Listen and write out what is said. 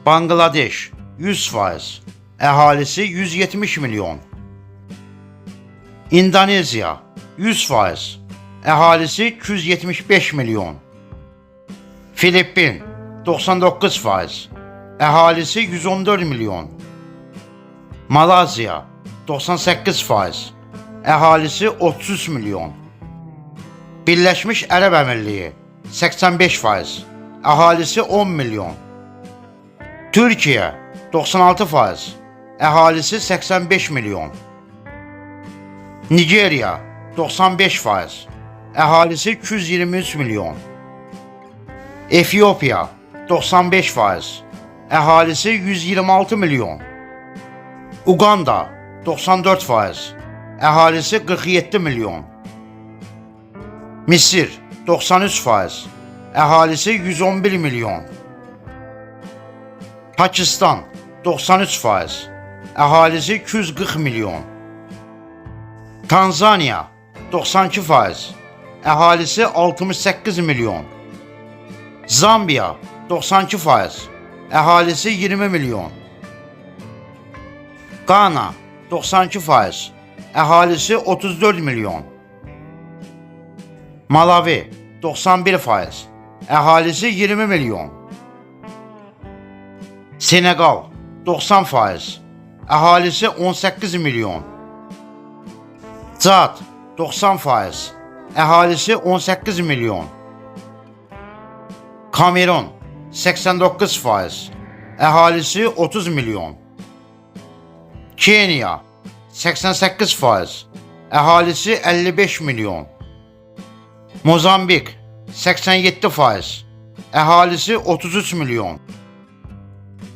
Bangladeş 100%, əhalisi 170 milyon. İndonezya 100%, əhalisi 275 milyon. Filippin 99%, əhalisi 114 milyon. Malezya 98%, əhalisi 33 milyon. Birləşmiş Ərəb Əmirliyi 85%, əhalisi 10 milyon. Türkiyə 96%, əhalisi 85 milyon. Nigeriya 95%, əhalisi 223 milyon. Efiopiya 95%, əhalisi 126 milyon. Uganda 94%, əhalisi 47 milyon. Misir 93%, əhalisi 111 milyon. Pakistan 93%, əhalisi 240 milyon. Tanzaniya 92%, əhalisi 68 milyon. Zambiya 92%, əhalisi 20 milyon. Qana 92%, əhalisi 34 milyon. Malawi 91%, əhalisi 20 milyon. Senegal 90%, əhalisi 18 milyon. Çad 90%, əhalisi 18 milyon. Kamerun 89%, əhalisi 30 milyon. Kenya 88%, əhalisi 55 milyon. Mozambik 87%, əhalisi 33 milyon.